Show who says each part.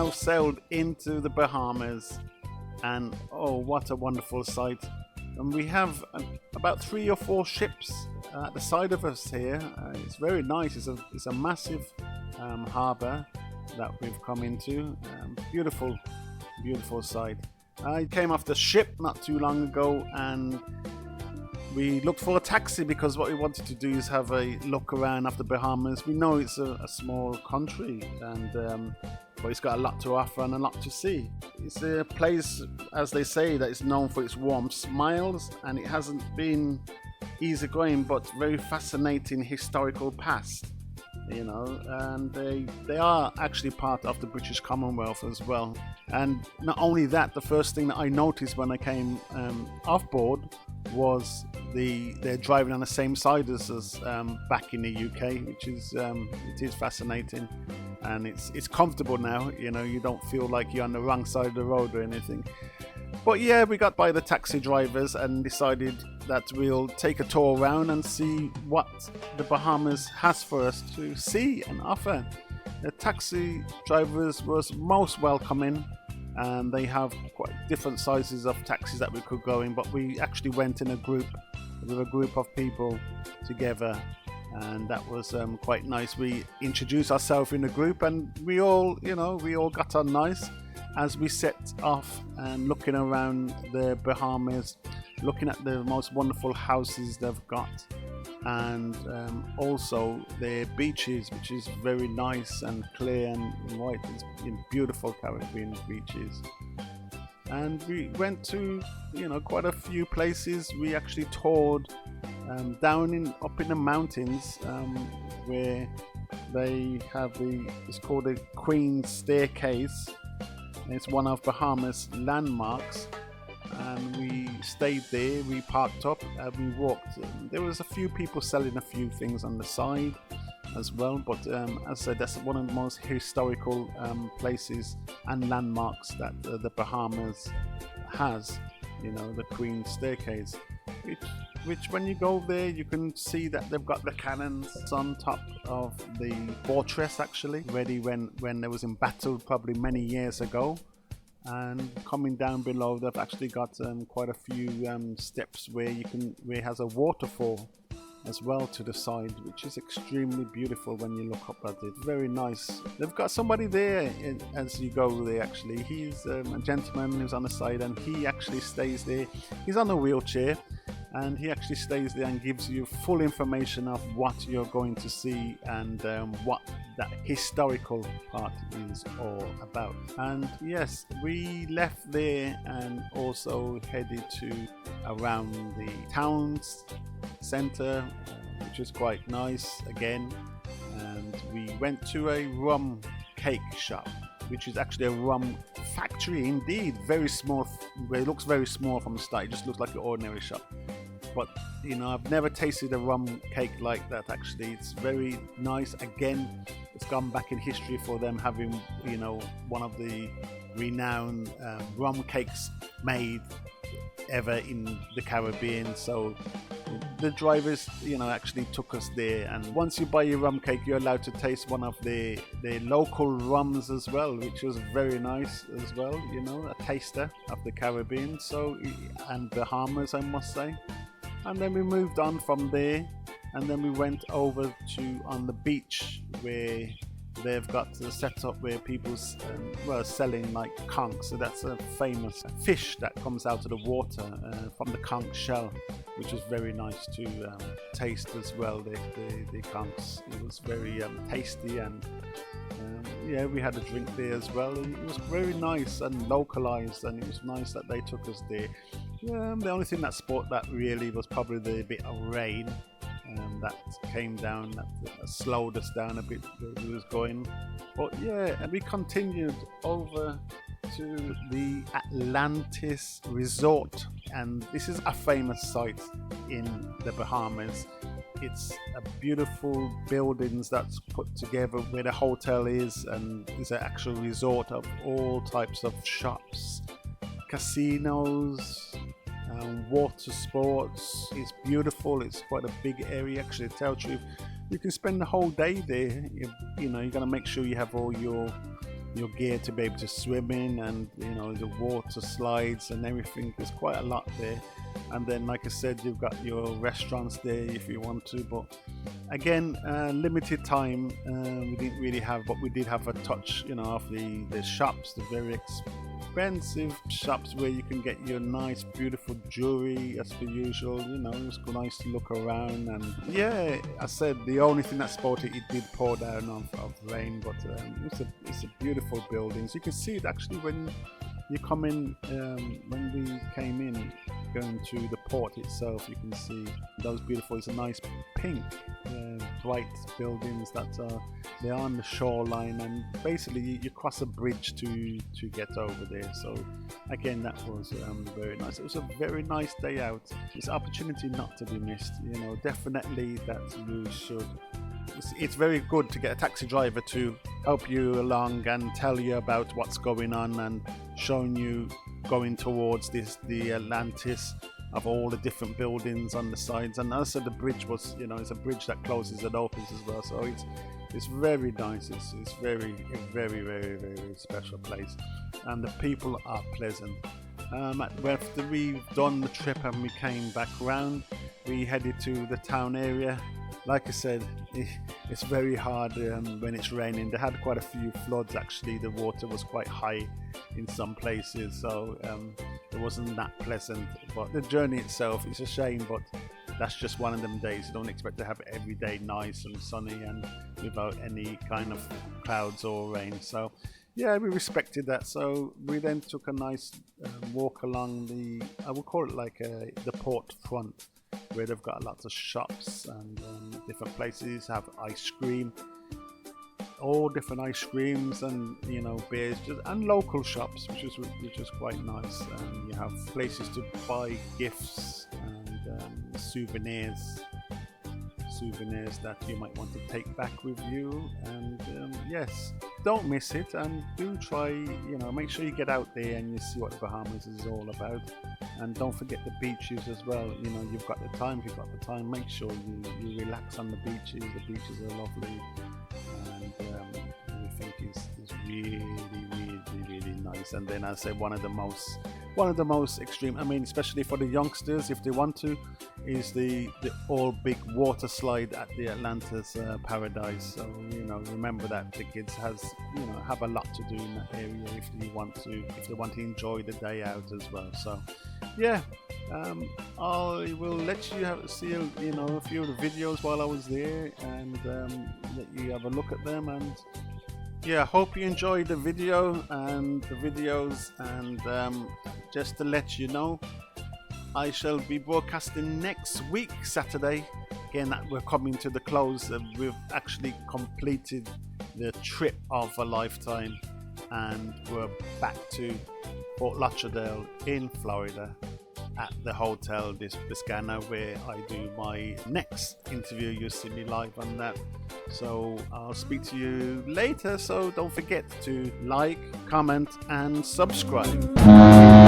Speaker 1: now sailed into the Bahamas, and oh, what a wonderful sight. And we have about 3 or 4 ships at the side of us here. It's very nice. It's a massive harbour that we've come into. Beautiful, beautiful sight. I came off the ship not too long ago, and we looked for a taxi because what we wanted to do is have a look around of the Bahamas. We know it's a small country, and but it's got a lot to offer and a lot to see. It's a place, as they say, that is known for its warm smiles, and it hasn't been easygoing but very fascinating historical past, you know, and they are actually part of the British Commonwealth as well. And not only that, the first thing that I noticed when I came off board was they're driving on the same side as us back in the UK, which is it is fascinating, and it's comfortable now. You know, you don't feel like you're on the wrong side of the road or anything. But yeah, we got by the taxi drivers and decided that we'll take a tour around and see what the Bahamas has for us to see and offer. The taxi drivers was most welcoming, and they have quite different sizes of taxis that we could go in, but we actually went in a group with a group of people together, and that was quite nice. We introduced ourselves in a group, and we all got on nice as we set off and looking around the Bahamas, looking at the most wonderful houses they've got, and also their beaches, which is very nice and clear and white. It's beautiful Caribbean beaches. And we went to quite a few places. We actually toured up in the mountains where they have it's called the Queen's Staircase. It's one of Bahamas landmarks, and we stayed there. We parked up and we walked. There was a few people selling a few things on the side as well, but as I said, that's one of the most historical places and landmarks that the Bahamas has. The Queen's Staircase, which when you go there, you can see that they've got the cannons on top of the fortress, actually ready when there was in battle probably many years ago. And coming down below, they've actually got quite a few steps where it has a waterfall as well to the side, which is extremely beautiful when you look up at it. Very nice. They've got somebody there as you go there. Actually, he's a gentleman who's on the side, and he actually stays there. He's on a wheelchair, and he actually stays there and gives you full information of what you're going to see and what that historical part is all about. And yes, we left there and also headed to around the town's center, which is quite nice again. And we went to a rum cake shop, which is actually a rum factory indeed. Very small. It looks very small from the start. It just looks like an ordinary shop. But I've never tasted a rum cake like that. Actually, it's very nice. Again, it's gone back in history for them having one of the renowned rum cakes made ever in the Caribbean. So the drivers actually took us there, and once you buy your rum cake, you're allowed to taste one of their local rums as well, which was very nice as well. A taster of the Caribbean, and Bahamas, I must say. And then we moved on from there, and then we went over to on the beach where they've got the setup where people were selling like conch. So that's a famous fish that comes out of the water from the conch shell, which was very nice to taste as well. The conchs, it was very tasty, and yeah, we had a drink there as well. It was very nice and localized, and it was nice that they took us there. The only thing that spoilt that really was probably the bit of rain that came down, that slowed us down a bit where we was going. But yeah, and we continued over to the Atlantis Resort, and this is a famous site in the Bahamas. It's a beautiful buildings that's put together where the hotel is, and it's an actual resort of all types of shops, casinos, water sports. It's beautiful. It's quite a big area, actually, to tell the truth. You can spend the whole day there. You're going to make sure you have all your your gear to be able to swim in, and you know, the water slides and everything. There's quite a lot there. And then, like I said, you've got your restaurants there if you want to, but again, limited time. We didn't really have, but we did have a touch, you know, of the shops, the very expensive shops where you can get your nice, beautiful jewelry as per usual. You know, it's nice to look around. And yeah, I said the only thing that spotted, it did pour down of rain, but it's a beautiful building. So you can see it actually when you come in. When we came in, going to the port itself, you can see those beautiful, it's a nice pink bright buildings that they're on the shoreline, and basically you cross a bridge to get over there. So again, that was very nice. It was a very nice day out. It's an opportunity not to be missed, you know, definitely that you should. It's very good to get a taxi driver to help you along and tell you about what's going on, and showing you going towards the Atlantis of all the different buildings on the sides. And also the bridge was, you know, it's a bridge that closes and opens as well. So it's very nice. It's very special place, and the people are pleasant. After we've done the trip and we came back around, we headed to the town area. Like I said, it's very hard when it's raining. They had quite a few floods actually. The water was quite high in some places, so it wasn't that pleasant. But the journey itself, it's a shame, but that's just one of them days. You don't expect to have every day nice and sunny and without any kind of clouds or rain. So yeah, we respected that. So we then took a nice walk along the, I would call it like the port front, where they've got lots of shops and different places have ice cream, all different ice creams, and you know, beers, and local shops, which is quite nice. You have places to buy gifts and souvenirs that you might want to take back with you. And yes, don't miss it, and do try, you know, make sure you get out there and you see what the Bahamas is all about. And don't forget the beaches as well. You know, you've got the time, make sure you relax on the beaches. The beaches are lovely, and everything is really nice. And then I say one of the most extreme, I mean, especially for the youngsters, if they want to, is the all big water slide at the Atlantis Paradise. So you know, remember that the kids have a lot to do in that area if they want to enjoy the day out as well. So yeah, I will let you see a few of the videos while I was there, and let you have a look at them. And yeah, hope you enjoyed the video and the videos. And just to let you know, I shall be broadcasting next week, Saturday. Again, we're coming to the close. We've actually completed the trip of a lifetime, and we're back to Fort Lauderdale in Florida at the Hotel Biscayne, where I do my next interview. You'll see me live on that. So I'll speak to you later. So don't forget to like, comment, and subscribe.